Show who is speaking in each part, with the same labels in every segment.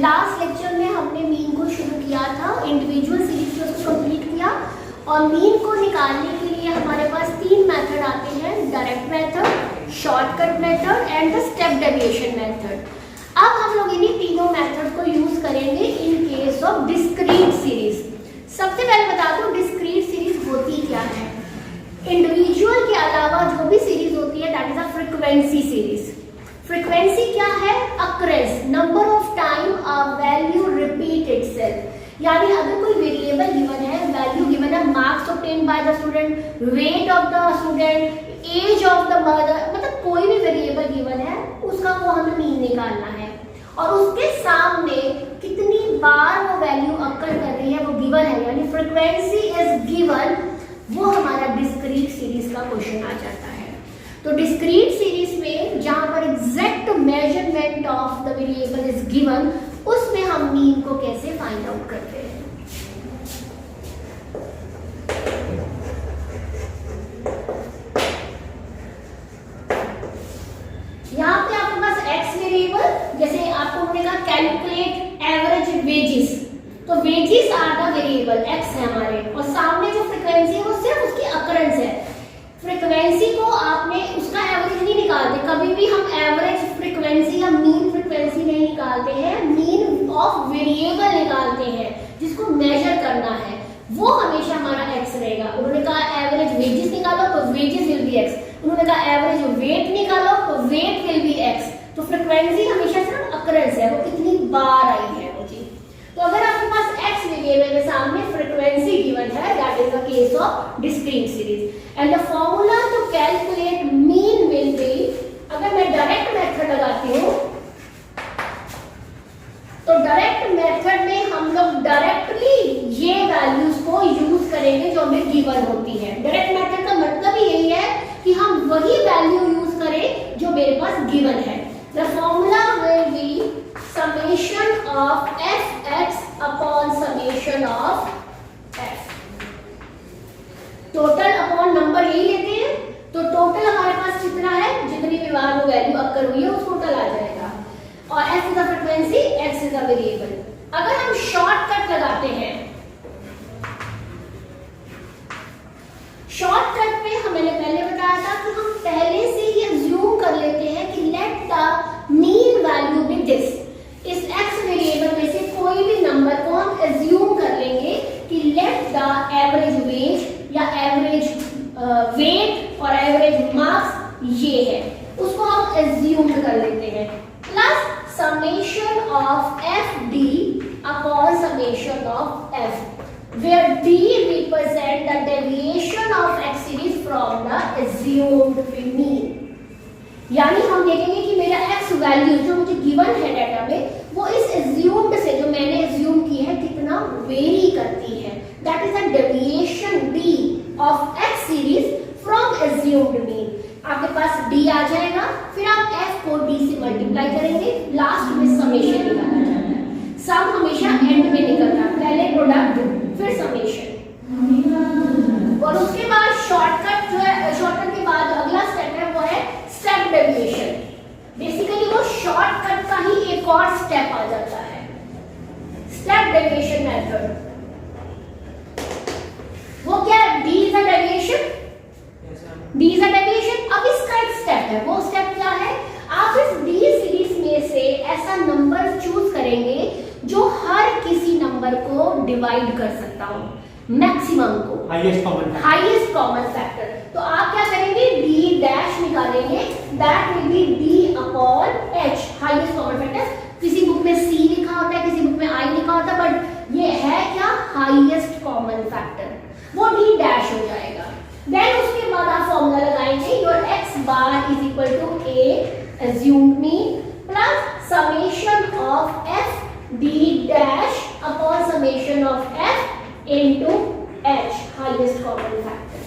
Speaker 1: Last lecture में हमने mean को शुरू किया था, इंडिविजुअल सीरीज से उसको कंप्लीट किया और मीन को निकालने के लिए हमारे पास तीन मेथड आते हैं, direct method, shortcut method and the step deviation method. अब हम लोग इन्हीं तीनों मेथड को यूज करेंगे in case of discrete series. सबसे पहले बता दूं डिस्क्रीट सीरीज होती क्या है। इंडिविजुअल के अलावा जो भी सीरीज होती है that is a frequency series. Frequency क्या है? Occurrence, number of time a value repeat itself. यानी अगर कोई वेरिएबल गिवन है, वैल्यू गिवन है, marks obtain by the student, weight of the student, age of the mother, मतलब कोई भी वेरिएबल गिवन है उसका वो हमें मीन निकालना है और उसके सामने कितनी बार वो वैल्यू अकर कर रही है वो गिवन है, यानी फ्रीक्वेंसी इज गिवन, वो हमारा डिस्क्रीट सीरीज का क्वेश्चन आ जाता है। तो डिस्क्रीट सीरीज में जहां पर exact measurement of the variable is given, उसमें हम मीन को कैसे फाइंड आउट करते हैं। यहां पे आपके पास एक्स वेरिएबल, जैसे आपको उन्होंने कहा कैलकुलेट एवरेज वेजेस, तो wages are the variable, X है हमारे, और सामने जो फ्रीक्वेंसी है वो सिर्फ उसकी अकरेंस है। फ्रीक्वेंसी को आपने उसका एवरेज नहीं निकालते, कभी भी हम एवरेज फ्रीक्वेंसी या मीन फ्रीक्वेंसी नहीं निकालते हैं, मीन ऑफ वेरिएबल निकालते हैं जिसको मेजर करना है, वो हमेशा हमारा एक्स रहेगा। उन्होंने कहा एवरेज वेजेस निकालो तो वेजेस विल बी एक्स, उन्होंने कहा एवरेज वेट निकालो तो वेट विल बी एक्स। तो फ्रीक्वेंसी हमेशा सिर्फ अकरेंस है, वो कितनी बार आई है वो चीज। तो अगर आपके पास x वेरिएबल के सामने फ्रीक्वेंसी गिवन है, that is the case of discrete series and the formula to calculate mean will be, अगर मैं डायरेक्ट मेथड लगाती हूं तो डायरेक्ट मेथड में हम लोग डायरेक्टली ये वैल्यूज को यूज करेंगे जो हमें गिवन होती है। डायरेक्ट मेथड का मतलब ही यही है कि हम वही वैल्यू यूज करें जो मेरे पास गिवन है। The formula will be summation of fx upon summation of f. Total upon number यही लेते हैं, तो टोटल हमारे पास कितना है, जितनी भी बार वो वैल्यू अकर हुई है उस टोटल आ जाएगा, और f is the frequency, x is the variable. अगर हम शॉर्टकट लगाते हैं, शॉर्टकट में मैंने पहले बताया था कि हम पहले से ही अज्यूम कर लेते हैं कि let the mean value be this. इस x वेरिएबल में से कोई भी नंबर को हम अज्यूम कर लेंगे कि लेट द एवरेज वेज या एवरेज वेट और एवरेज मार्क्स ये है, उसको हम अज्यूम कर लेते हैं, plus summation of F D upon summation of F, where d represent the deviation of x series from the assumed mean। यानी हम देखेंगे कि मेरा x वैल्यू जो मुझे गिवन है डाटा में, वो इस assumed से, जो मैंने assume की है, कितना वेरी करती है, that is the deviation d of x series from assumed mean। आपके पास d आ जाएगा, फिर आप f को d से मल्टीप्लाई करेंगे, लास्ट में समेशन निकाला जाता है। सम हमेशा एंड में निकलता है, पहले प्रोडक्ट फिर समेशन, और उसके बाद शॉर्टकट जो है, शॉर्टकट के बाद अगला स्टेप है वो है स्टेप डेविएशन। बेसिकली वो शॉर्टकट का ही एक और स्टेप आ जाता है, स्टेप डेविएशन मेथड। वो क्या है? d is a deviation, d is a deviation. अब इसका एक स्टेप है, वो स्टेप क्या है? आप इस d सीरीज में से ऐसा नंबर चूज करेंगे जो हर किसी नंबर को डिवाइड कर सकता हो, मैक्सिमम को, हाईएस्ट कॉमन फैक्टर। तो आप क्या करेंगे, d डैश निकालेंगे, that will be d upon h, highest common factor. किसी बुक में c लिखा होता है, किसी बुक में i लिखा होता है, बट ये है क्या, हाईएस्ट कॉमन फैक्टर, वो d डैश हो जाएगा। देन उसके बाद आप फॉर्मूला लगाएंगे, your x bar is equal to a assumed mean plus summation of f d dash upon summation of f into h, highest common factor।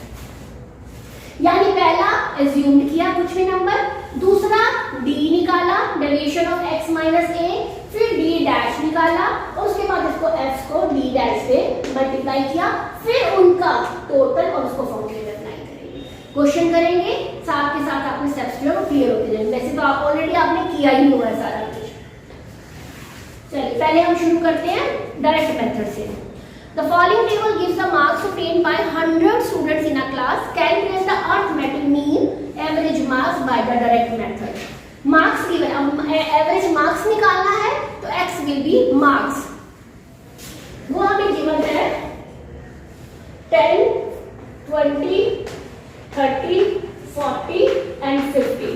Speaker 1: यानी पहला assumed किया कुछ भी नंबर, दूसरा d निकाला, deviation of x minus a, फिर d dash निकाला, और उसके बाद इसको f को d डैश से मल्टीप्लाई किया, फिर उनका टोटल और उसको फॉर्मूले में अप्लाई करेंगे, क्वेश्चन करेंगे, साथ के साथ आपने स्टेप्स जो है वो क्लियर होते जाएंगे। वैसे तो आप ऑलरेडी आपने किया ही हुआ है सारा कुछ। चलिए पहले हम शुरू करते हैं डायरेक्ट मेथड से। The following table gives the marks obtained by 100 students in a class. Calculate the arithmetic mean average marks by the direct method. Marks given, average marks निकालना है तो x will be marks, वो हमें given है 10, 20, 30, 40 and 50।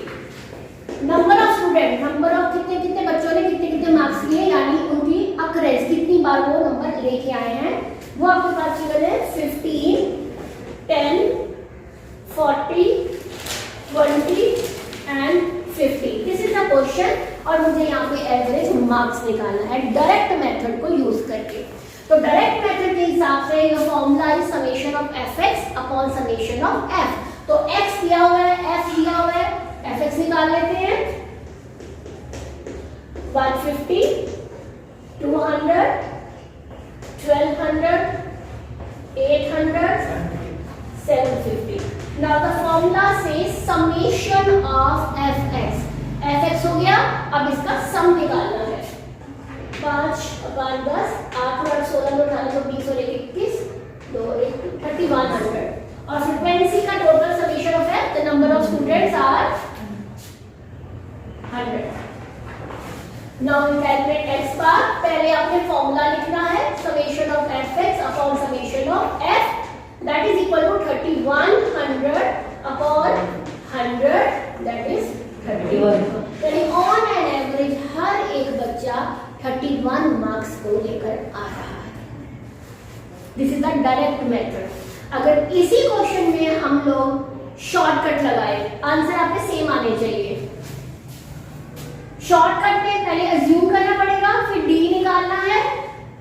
Speaker 1: Number of student, number of कितने कितने बच्चों ने कितने कितने मार्क्स लिए, यानी उनकी अक्रेंस कितनी बार वो नंबर लेके आए हैं, वो आपके पास गिवन है 15, 10, 40, 20 and 50। This is the question और मुझे यहाँ पे एवरेज मार्क्स निकालना है डायरेक्ट मेथड को यूज करके। तो डायरेक्ट मेथड के हिसाब से ये formula is summation of fx upon summation of f। तो x दिया हुआ है, f दिया हुआ है, fx निकाल लेते हैं। 150, 200, 1200, 800, 750। Now the formula says summation of fx। fx हो गया, अब इसका सम निकालना है। 5 अपॉन 10, 8 और 16 में डालें तो 20 और 21, 2 1 3100। और फ्रीक्वेंसी का total summation of f, the number of students are 100। Now we calculate x bar। पहले आपने फॉर्मूला लिखना है summation of fx upon summation of f, that is equal to 3100 upon 100, that is 31। यानी ऑन एन एवरेज हर एक बच्चा 31 marks को लेकर आ रहा है। This is the direct method. अगर इसी क्वेश्चन में हम लोग शॉर्टकट लगाए, आंसर आपके सेम आने चाहिए। शॉर्टकट में पहले अज्यूम करना पड़ेगा, फिर डी निकालना है,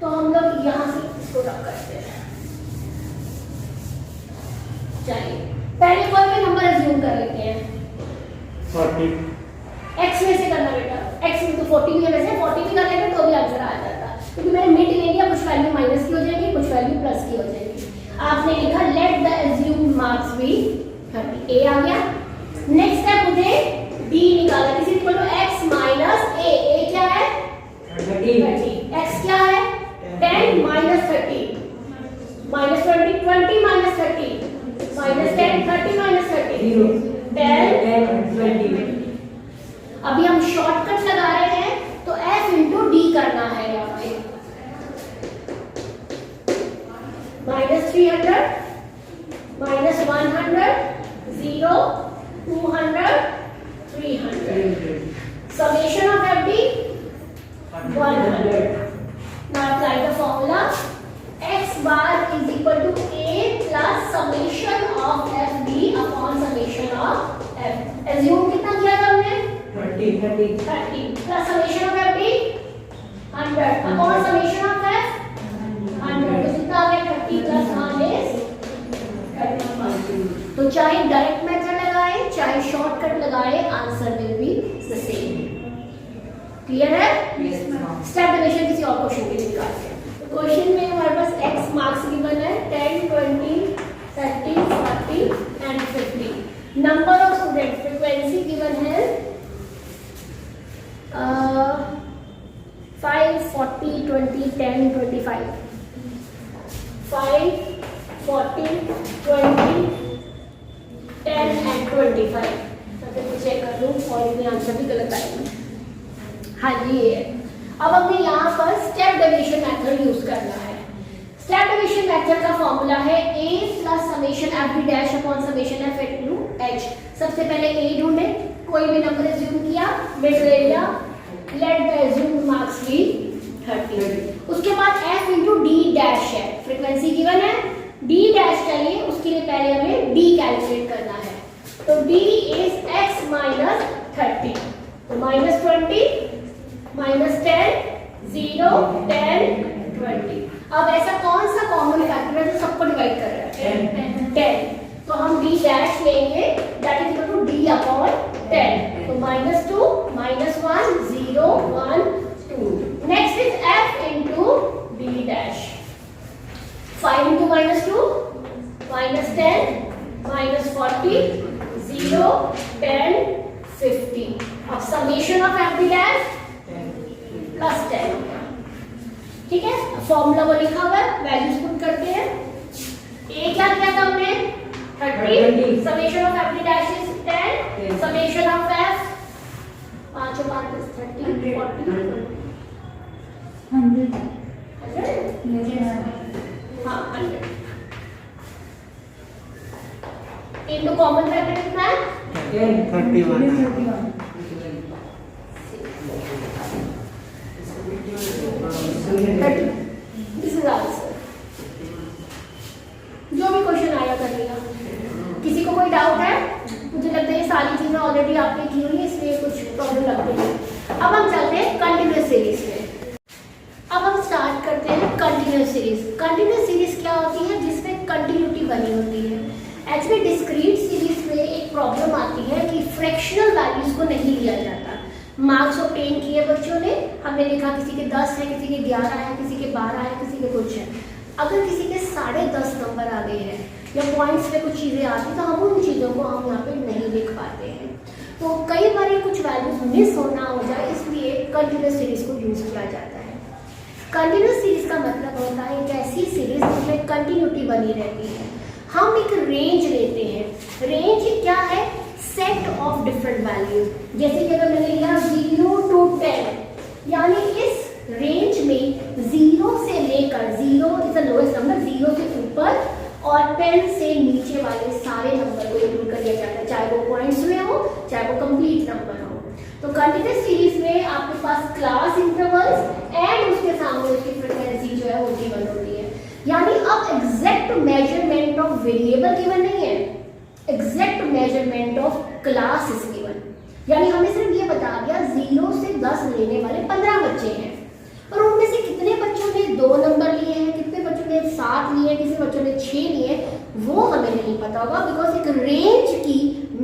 Speaker 1: तो हम लोग यहां से इसको रख करते हैं। चलिए पहले कोई भी नंबर अज्यूम कर लेते हैं।
Speaker 2: 40।
Speaker 1: x में से करना बेटा, x में तो 40 भी है, वैसे 40 भी कर लेते तो भी आंसर आ जाता, क्योंकि मैंने मिड ले लिया, कुछ वैल्यू माइनस की हो जाएगी, कुछ वैल्यू प्लस की हो जाएगी। आपने लिखा let the assumed marks be 30। a आ गया। नेक्स्ट स्टेप मुझे d निकालना, this is equal to x minus a। a क्या है 30, x क्या है 10 minus 30 minus 20, 20 minus 30 minus 10, 30 minus 30 10 20। अभी हम शॉर्टकट लगा रहे हैं तो f इंटू डी करना है यहाँ पे। Minus 300 minus 100 0 200 300। Summation of F D 100। Now apply the formula x bar is equal to a plus summation of fb upon summation of f। assume कितना किया था हमने 30 plus summation of fb 100 upon summation of f 100। तो कितना आ गया 30 plus 1 is 31। तो चाहे direct method लगाए चाहे शॉर्टकट लगाए, answer will be the same. Clear है? स्टेप डिवीजन किसी और क्वेश्चन के लिए निकालते हैं। क्वेश्चन में हमारे पास x मार्क्स गिवन है 10, 20, 30, 40 and 50। Number of student, frequency given है 5, 40, 20, 10, 25। 5, 40, 20, 10 एंड 25। तो चेक कर लूँ और इसमें आंसर भी गलत आएगा। हाँ जी ये है। अब हमें यहाँ पर स्टेप डिवीजन मेथड यूज करना है। स्टेप डिवीजन मेथड का फॉर्मूला है a plus summation f b dash upon summation f into h। सबसे पहले a ढूंढे, कोई भी नंबर अज्यूम किया, मिड ले लिया, let the assumed marks be 30। उसके बाद f इनटू d डैश है, फ्रीक्वेंसी गिवन है, d डैश चाहिए, उसके लिए पहले हमें d कैलकुलेट करना है। तो d इज x माइनस 30, तो माइनस 20 माइनस 10 0 10 20। अब ऐसा कौन सा कॉमन फैक्टर है जो सबको डिवाइड कर रहा है 10। तो हम d डैश लेंगे, that is equal to d upon 10। तो minus 2 minus 1 0 1 2। Next is f into d dash. 5 into minus 2 minus 10 minus 40 0 10 50। अब summation of f d dash ठीक है, फॉर्मूला वो लिखा हुआ है, वैल्यूज पुट करते हैं। ए क्या किया था हमने 30, summation of F dash is 10, summation of F 5 और 5 is 30, 40, 100, हाँ 100 इनटू कॉमन फैक्टर कितना है
Speaker 2: 31
Speaker 1: दिस इज आंसर। जो भी क्वेश्चन आया कर लिया। किसी को कोई डाउट है? मुझे लगता है ये सारी चीजें ऑलरेडी आपने की हुई है, इसलिए कुछ प्रॉब्लम लगती है। अब हम चलते हैं कंटिन्यूअस सीरीज में। अब हम स्टार्ट करते हैं कंटिन्यूअस सीरीज। कंटिन्यूअस सीरीज क्या होती है? जिसमें कंटिन्यूटी बनी होती है। एक्चुअली डिस्क्रीट सीरीज में एक प्रॉब्लम आती है कि फ्रैक्शनल वैल्यूज को नहीं लिया जाता। मार्क्स ऑब्टेन किए बच्चों ने, हमने लिखा किसी के 10 है, किसी के 11 है, किसी के 12 है, किसी के कुछ है। अगर किसी के 10.5 नंबर आ गए हैं या पॉइंट्स में कुछ चीज़ें आती तो हम उन चीज़ों को हम यहाँ पे नहीं लिख पाते हैं। तो कई बार ये कुछ वैल्यूज मिस होना हो जाए, इसलिए कंटिन्यूअस सीरीज को यूज किया जाता है। कंटिन्यूअस सीरीज का मतलब होता है एक ऐसी सीरीज जिसमें कंटिन्यूटी बनी रहती है। हम एक रेंज लेते हैं। रेंज क्या है? Set of different values. जैसे कि अगर मैंने लिया 0 to 10, यानी इस रेंज में 0 से लेकर 0 इज द लोएस्ट नंबर, 0 से ऊपर और 10 से नीचे वाले सारे नंबर को इंक्लूड कर लिया जाता है, चाहे वो पॉइंट्स में हो चाहे वो कंप्लीट नंबर हो। तो कंटिन्यूअस सीरीज में आपके पास क्लास इंटरवल्स एंड उसके सामने उसकी फ्रीक्वेंसी जो है वो गिवन होती है। यानी अब exact measurement of variable given नहीं है, exact measurement of class is given. यानी हमें सिर्फ ये बता दिया 0 से 10 लेने वाले 15 बच्चे हैं, और उनमें से कितने बच्चों ने 2 नंबर लिए हैं, कितने बच्चों ने 7 लिए हैं, किसी बच्चों ने 6 लिए, वो हमें नहीं पता होगा, बिकॉज एक रेंज की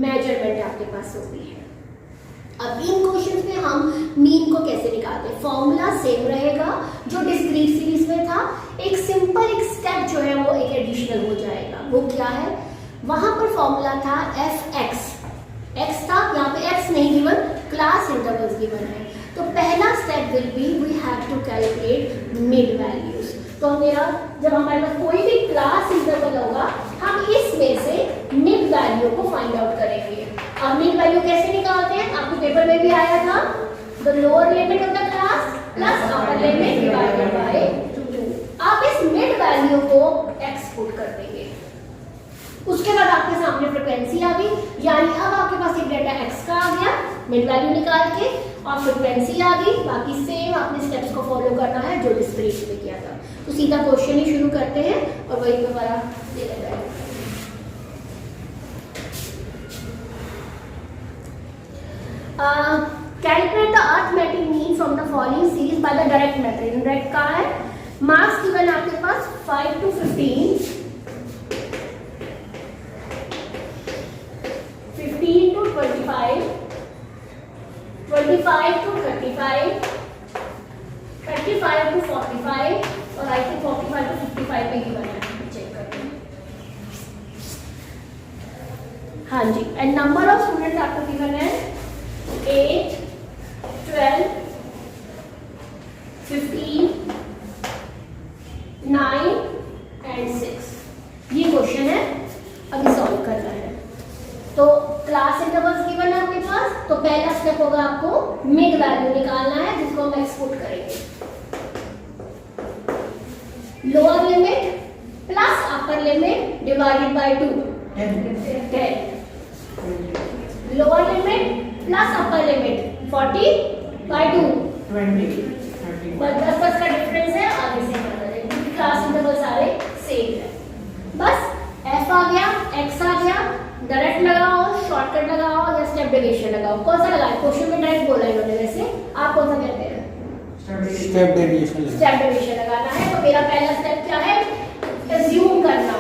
Speaker 1: मेजरमेंट आपके पास होती है। अब इन क्वेश्चंस में हम मीन को कैसे निकालते हैं? फॉर्मूला सेम रहेगा जो डिस्क्रीट सीरीज में था। एक सिंपल एक स्टेप जो है वो एक एडिशनल हो जाएगा। वो क्या है? वहां पर फॉर्मूला था एफ एक्स था, यहाँ पे एक्स नहीं गिवन, क्लास इंटरवल्स गिवन है। तो पहला step will be we have to calculate mid values. तो मेरा जब हमारे पास कोई भी क्लास इंटरवल होगा, हम इसमें से मिड वैल्यू को फाइंड आउट करेंगे। अब मिड वैल्यू कैसे निकालते हैं? आपके पेपर में भी आया था, the lower limit of the class plus upper limit divided by 2। आप इस मिड वैल्यू को एक्स पुट कर देंगे। उसके बाद आपके सामने फ्रीक्वेंसी आ गई, यानी अब आपके पास एक डेटा एक्स का आ गया, मिड वैल्यू निकाल के, और फ्रीक्वेंसी आ गई। बाकी सेम आपने स्टेप्स को फॉलो करना है जो डिस्क्रीट में किया था। तो सीधा क्वेश्चन ही शुरू करते हैं और वही दोबारा दे देते हैं। Calculate the arithmetic mean from the following series by the direct method. Indirect का है, मार्क्स गिवन आपके पास 5 to 15, 15 to 25, 25 to 35, 35 to 45 और आई थिंक 45 to 55 पे गिवन है, चेक करते हैं। हाँ जी, एंड नंबर ऑफ स्टूडेंट्स आपको गिवन है 8, 12, 15, 9 एंड 6। ये क्वेश्चन है, अभी सॉल्व करना है। तो क्लास इंटरवल्स गिवन है आपके पास, तो पहला स्टेप होगा आपको मिड वैल्यू निकालना है, जिसको हम एक्सपोर्ट करेंगे। Lower limit plus upper limit divided by 2, 10। Lower limit plus upper limit 40 by 2,
Speaker 2: 20,
Speaker 1: 10 का डिफरेंस है, आगे से करना है क्योंकि क्लास इंटरवल सारे सेम है। बस एफ आ गया, एक्स आ गया, डायरेक्ट लगाओ, शॉर्टकट लगाओ या स्टेप डेविएशन लगाओ। कौन सा लगाए? क्वेश्चन में डायरेक्ट बोला इन्होंने, वैसे आप कौन सा कहते हैं?
Speaker 2: Step deviation.
Speaker 1: स्टेप डेविएशन लगाना है। तो मेरा पहला स्टेप क्या है? एज्यूम करना।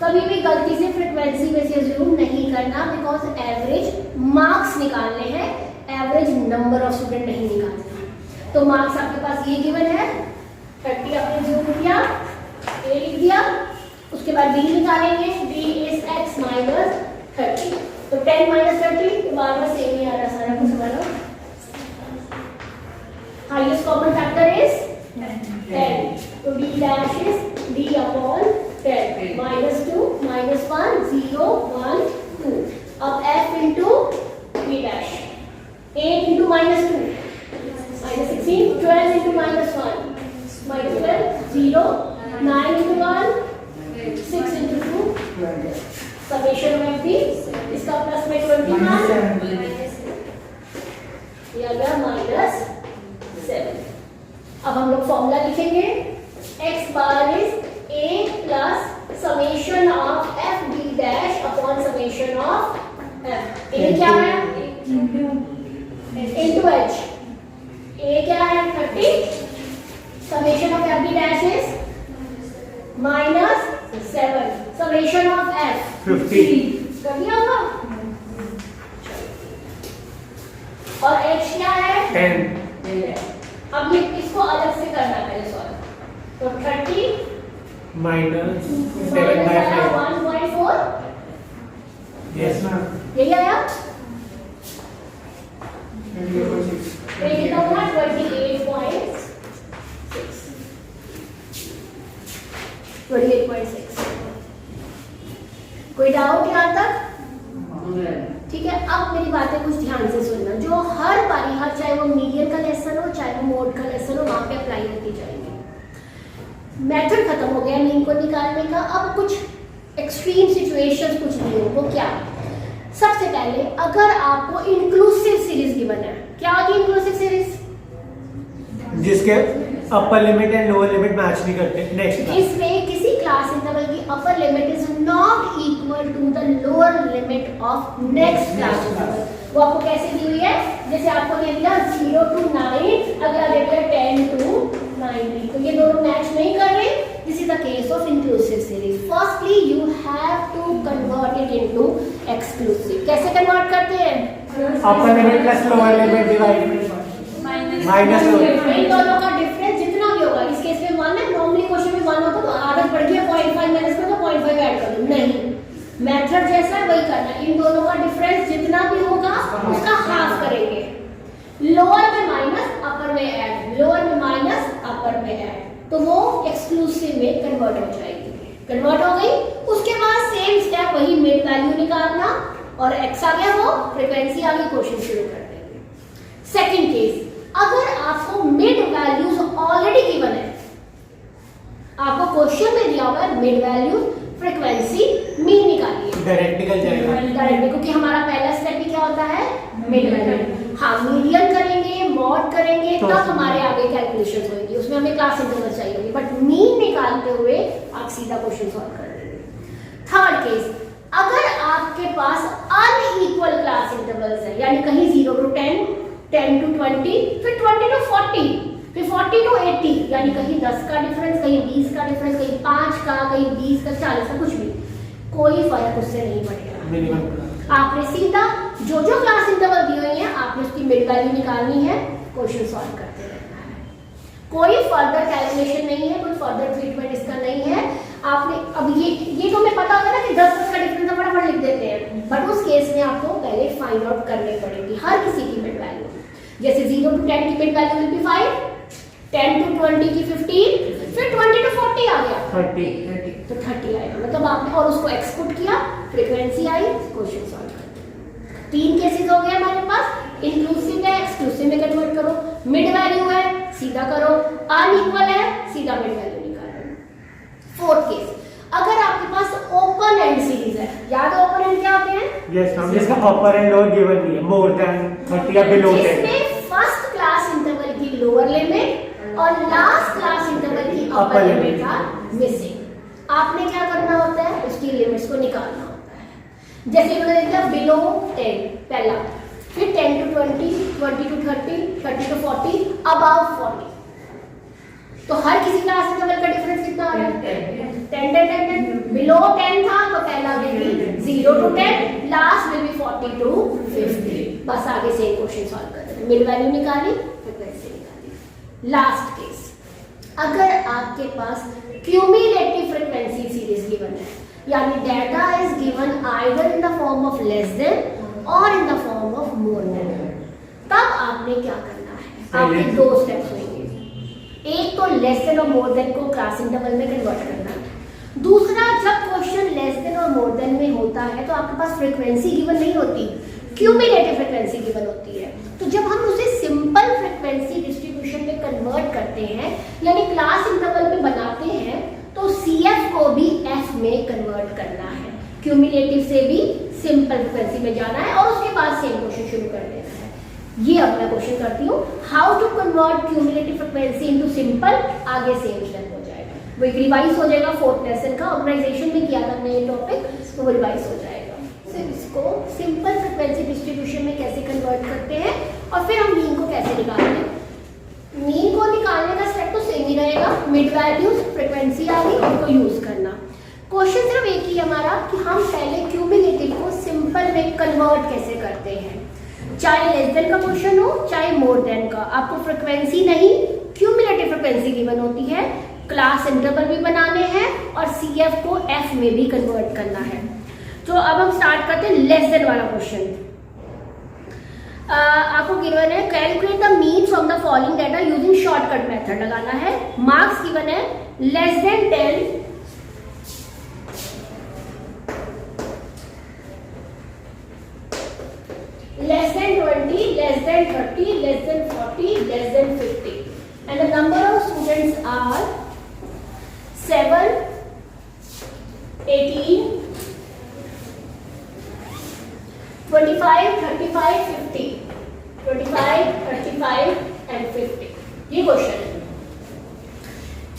Speaker 1: कभी भी गलती से फ्रीक्वेंसी में से एज्यूम नहीं करना, बिकॉज एवरेज मार्क्स निकालने हैं, एवरेज नंबर ऑफ स्टूडेंट नहीं निकालना। तो मार्क्स आपके पास ये गिवन है, 30 आपने एज्यूम किया, ए लिख दिया, उसके बाद बी निकालेंगे, बी इज एक्स माइनस 30। तो 10 माइनस 30 बार बार सेम ही आ रहा सारा कुछ हमारा। Highest common factor is 10। 0, 9 into 1, 6 into 2, summation में भी इसका प्लस में 21 ये आ गया -7। अब हम लोग फॉर्मूला लिखेंगे, x bar is a plus summation of f b dash upon summation of f। a क्या है into h, a क्या है 30, summation of f b dash is -7, summation of f
Speaker 3: 50
Speaker 1: कर दिया होगा। और h क्या है
Speaker 3: 10
Speaker 1: अब ये इसको अलग से करना है पहले सॉल्व। तो 30
Speaker 3: minus 7
Speaker 1: माइनस
Speaker 3: by
Speaker 1: आया
Speaker 3: 5
Speaker 1: 1.4,
Speaker 3: yes ma'am
Speaker 1: यही आया।
Speaker 2: 28.6
Speaker 1: ये कितना हुआ 28.6। कोई डाउट यहाँ तक? ठीक है, अब मेरी बातें कुछ ध्यान से सुनना, जो हर बारी हर चाहे वो मीडियन का लेसन हो चाहे वो मोड का लेसन हो वहां पे अप्लाई होती जाएंगे। मेथड खत्म हो गया मीन को निकालने का। अब कुछ एक्सट्रीम सिचुएशंस कुछ नहीं हो, वो क्या? सबसे पहले अगर आपको इंक्लूसिव सीरीज गिवन है, क्या होती है इंक्लूसिव सीरीज?
Speaker 3: जिसके upper limit and lower limit match नहीं करते। नेक्स्ट
Speaker 1: इसमें किसी क्लास इंटरवल की upper limit is not equal to the lower limit of next class interval. वो आपको कैसे दी हुई है? जैसे आपको दे दिया 0 to 9, अगला दे दिया 10 to 90, तो ये दोनों मैच नहीं कर रहे। This is the case of inclusive series. Firstly you have to convert it into exclusive. कैसे कन्वर्ट करते हैं?
Speaker 3: Upper limit plus lower limit divide minus
Speaker 1: इन दोनों का डिफरेंस जितना भी होगा, इस केस में 1 है, नॉर्मली क्वेश्चन में 1 होता तो आदत पड़ गई 0.5 माइनस करो तो 0.5 ऐड कर दो, नहीं, मेथड जैसा है वही करना। इन दोनों का डिफरेंस जितना भी होगा उसका हाफ करेंगे। लोअर में माइनस अपर में ऐड, लोअर में माइनस अपर में ऐड, तो वो एक्सक्लूसिव में कन्वर्ट हो जाएगी। कन्वर्ट हो गई, उसके बाद सेम स्टेप वही मिड वैल्यू निकालना, और x आ गया वो फ्रीक्वेंसी आ गई, क्वेश्चन शुरू कर देंगे। सेकंड केस, अगर आपको मिड वैल्यूज ऑलरेडी गिवन है, आपको क्वेश्चन में दिया हुआ है मिड वैल्यू फ्रीक्वेंसी मीन निकालिए,
Speaker 3: डायरेक्ट निकल जाएगा
Speaker 1: डायरेक्ट, क्योंकि हमारा पहला स्टेप भी क्या होता है मिड वैल्यू। हाँ, मीडियन करेंगे, मॉड करेंगे,
Speaker 3: तो
Speaker 1: तब हमारे आगे कैलकुलेशंस होगी, उसमें हमें क्लास इंटरवल चाहिए होगी, बट मीन निकालते हुए आप सीधा क्वेश्चन सॉल्व कर देंगे। थर्ड केस, अगर आपके पास अनइक्वल क्लास इंटरवल्स है, यानी कहीं 0 to 10, 10 to 20, फिर 20 to 40, फिर 40 to 80, यानी कहीं 10 का डिफरेंस, कहीं 20 का डिफरेंस, कहीं 5 का, कहीं 20 का, 40 का, कुछ भी, कोई फर्क उससे नहीं पड़ेगा।
Speaker 3: मिनिमम
Speaker 1: आपने सीधा जो जो क्लास इंटरवल दी हुई है आपने उसकी मिड वैल्यू निकालनी है, क्वेश्चन सॉल्व करते रहना है। कोई फर्दर कैलकुलेशन नहीं है, कोई फर्दर ट्रीटमेंट इसका नहीं है। आपने अब ये तो हमें पता होगा ना कि 10 का डिफरेंस हम फटाफट लिख देते हैं, बट उस केस में आपको पहले फाइंड आउट करनी पड़ेगी हर किसी की मिड वैल्यू। जैसे 0 to 10 की mid value will be 5, 10 to 20 की 15, फिर 20 to 40 आ गया
Speaker 3: 30
Speaker 1: तो 30 आएगा, मतलब आपने और उसको एक्सपुट किया, फ्रीक्वेंसी आई, क्वेश्चन सॉल्व कर दिया। 3 केसेस हो गए हमारे पास, इंक्लूसिव है, एक्सक्लूसिव में कन्वर्ट करो, मिड वैल्यू है सीधा करो, अनइक्वल है सीधा मिड वैल्यू निकालो। फोर्थ केस, अगर आपके पास ओपन एंड सीरीज है, याद है ओपन एंड क्या होते हैं?
Speaker 3: यस मैम, जिसका अपर एंड लोअर गिवन नहीं है, मोर देन 30 या बिलो 10,
Speaker 1: जिसमें फर्स्ट क्लास इंटरवल की लोअर लिमिट और लास्ट क्लास इंटरवल की अपर लिमिट आर मिसिंग। आपने क्या करना होता है? उसकी लिमिट्स को निकालना होता है। जैसे मैंने दिया बिलो 10 पहला, फिर 10 to 20, 20 to 30, 30 to 40, अबव 40, तो हर किसी क्लास इंटरवल का डिफरेंस कितना आ रहा है? 10 10 10 10। बिलो 10 था तो पहला will be 0 to 10, last will be 40 to 50। बस आगे से क्वेश्चन सॉल्व कर देना, मिड वैल्यू निकाली, फ्रीक्वेंसी निकाली। लास्ट केस, अगर आपके पास क्यूमुलेटिव फ्रीक्वेंसी सीरीज गिवन है, यानी data is given either in the form of less than और in the form of more than, तब आपने क्या करना है? आपके 2 स्टेप्स होंगे। एक तो लेस देन और मोर देन को क्लास इंटरवल में कन्वर्ट करना, दूसरा जब क्वेश्चन लेस देन और मोर देन में होता है तो आपके पास फ्रीक्वेंसी गिवन नहीं होती, क्यूमुलेटिव फ्रीक्वेंसी गिवन होती है। तो जब हम उसे सिंपल फ्रीक्वेंसी डिस्ट्रीब्यूशन में कन्वर्ट करते हैं, यानी क्लास इंटरवल में बनाते को भी एफ में कन्वर्ट करना है, क्यूमुलेटिव से भी सिंपल फ्रिक्वेंसी में जाना है और उसके बाद सेम क्वेश्चन शुरू कर देना है। ये अब मैं क्वेश्चन करती हूँ, how to convert cumulative frequency into simple. आगे सेम स्टेप हो जाएगा, वो एक रिवाइज हो जाएगा, 4th लेसन का ऑर्गेनाइजेशन में किया था हमने ये टॉपिक, तो वो रिवाइज हो जाएगा। फिर इसको सिंपल फ्रिक्वेंसी डिस्ट्रीब्यूशन में कैसे कन्वर्ट करते हैं और फिर हम मीन को कैसे निकालते हैं। मीन को निकालने का स्टेप तो सेम ही रहेगा, मिड वैल्यूज फ्रिक्वेंसी आ गई उनको यूज करना। क्वेश्चन सिर्फ एक ही हमारा कि हम पहले क्यूमुलेटिव को सिंपल में कन्वर्ट कैसे करते हैं। चाहे लेस देन का क्वेश्चन हो चाहे मोर देन का, आपको फ्रिक्वेंसी नहीं क्यूमुलेटिव फ्रिक्वेंसी गिवन होती है, क्लास इंटरवल भी बनाने हैं और CF को F में भी कन्वर्ट करना है। तो अब हम स्टार्ट करते हैं लेस देन वाला क्वेश्चन। आपको गिवन है calculate the mean from the following data using shortcut method लगाना है। मार्क्स गिवन है less than 10, less than 20, less than 30, less than 40, less than 50, and the number of students are 7, 18, 25, 35, 50, 25, 35 and 50। ये question है।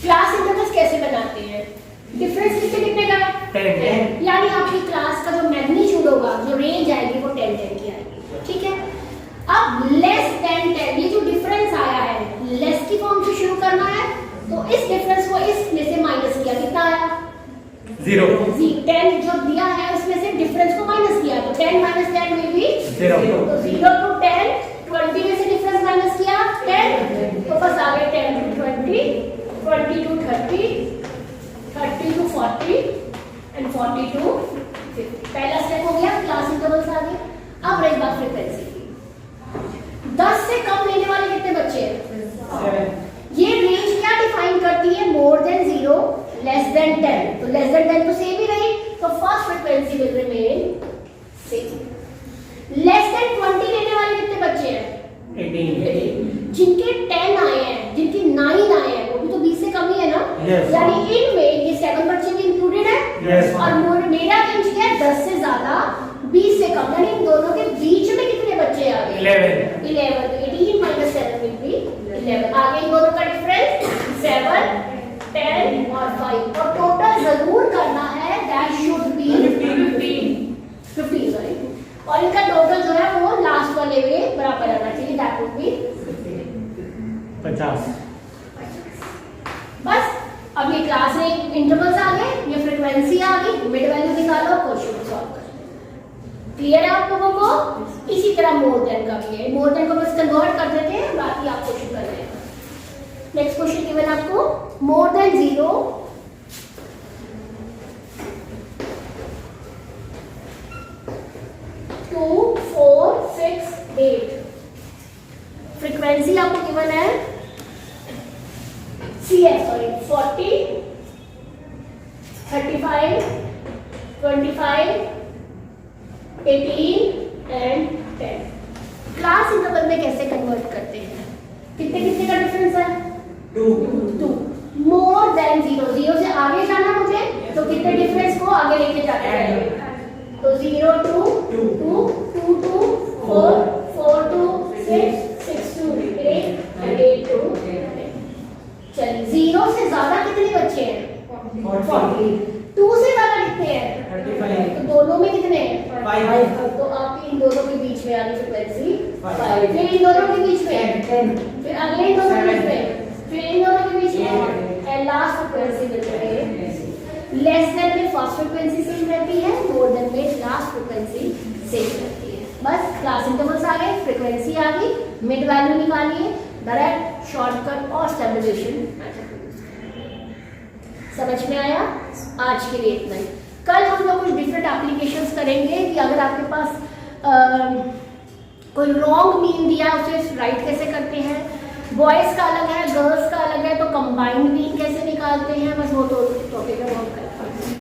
Speaker 1: Class intervals कैसे बनाते हैं? Difference कितने का है? 10। यानी आपकी क्लास का जो मैग्नीट्यूड होगा, जो रेंज आएगी वो 10 की आएगी, ठीक है। अब लेस देन 10, ये जो डिफरेंस आया है लेस की फॉर्म से शुरू करना है, तो इस डिफरेंस को इसमें से माइनस किया, कितना आया? 0। 10 जो दिया है उसमें से डिफरेंस को माइनस किया, तो 10 माइनस 10 में भी 0, तो 0 to 10, 20 में से डिफरेंस माइनस किया 10, तो बस आ गए 10 to 20, 20 to 30, 30 to 40 and 40 to 50। पहला स्टेप हो गया, क्लास इंटरवल्स आ गए। अब रही बात फ्रीक्वेंसी की। 10 से कम लेने वाले कितने बच्चे हैं? ये रेंज क्या डिफाइन करती है? मोर देन 0, लेस देन 10, तो लेस देन 10 तो सेम ही रही, तो first frequency will remain same. Less than 20 लेने वाले कितने बच्चे हैं? 18। जिनके 10 आए हैं, जिनके 9 आए हैं, वो भी तो 20 से कम ही है ना? यानी इनमें ये 7 बच्चे भी इंक्लूडेड है। और मेरा रेंज क्या है? 10 से ज्यादा 20 से कम, यानी इन दोनों के बीच में कितने बच्चे आ गए? 11। तो 18 माइनस 7 विल बी 11। आगे इन दोनों का डिफरेंस 7, 10 और 5, और टोटल जरूर करना है, दैट शुड बी 15 सॉरी, और इनका टोटल जो है वो लास्ट वाले में बराबर आना चाहिए, दैट वुड बी
Speaker 3: 50।
Speaker 1: बस अब ये क्लास में इंटरवल्स आ गए, ये फ्रीक्वेंसी आ गई, मिड वैल्यू निकालो, क्वेश्चन सॉल्व करो। क्लियर है आप लोगों को? इसी तरह मोर देन का भी है, मोर देन को बस कन्वर्ट कर देते हैं, बाकी आप क्वेश्चन कर रहे हैं। नेक्स्ट क्वेश्चन गिवन आपको, मोर देन 0, 2, 4, 6, 8। फ्रीक्वेंसी आपको गिवन है CF, sorry 40, 35, 25, 18 and 10। Class interval में कैसे कन्वर्ट करते हैं? कितने कितने का डिफरेंस है? 2। मोर देन 0, 0 से आगे जाना मुझे, तो कितने डिफरेंस को आगे लेके जाते हैं? तो 0 to 2, 2 to 4, 4 to 6, 6 to 8 and 8 to 10। चलिए 0 से ज्यादा कितने बच्चे हैं? 40। 2 से ज्यादा कितने हैं? 35। तो दोनों में कितने हैं? 5। तो आपकी इन दोनों के बीच में आगे फ्रीक्वेंसी 5, फिर इन दोनों के बीच में 10, फिर अगले इन दोनों के बीच में, फिर इन दोनों के बीच में, एंड लास्ट फ्रीक्वेंसी मिल रही है। लेस देन में फर्स्ट फ्रीक्वेंसी सेम रहती है, मोर देन में लास्ट फ्रीक्वेंसी सेम रहती है। बस क्लास इंटरवल्स आ गए, फ्रीक्वेंसी आ गई, मिड वैल्यू निकालिए, डायरेक्ट शॉर्टकट और स्टेबलाइजेशन मेथड। समझ में आया? आज के लिए इतना ही। कल हम लोग कुछ डिफरेंट एप्लीकेशंस करेंगे कि अगर आपके पास कोई रॉन्ग मीन दिया उसे राइट कैसे करते हैं, बॉयज़ का अलग है, गर्ल्स का अलग है, तो कंबाइंड मीन कैसे निकालते हैं, बस वो तो टॉपिक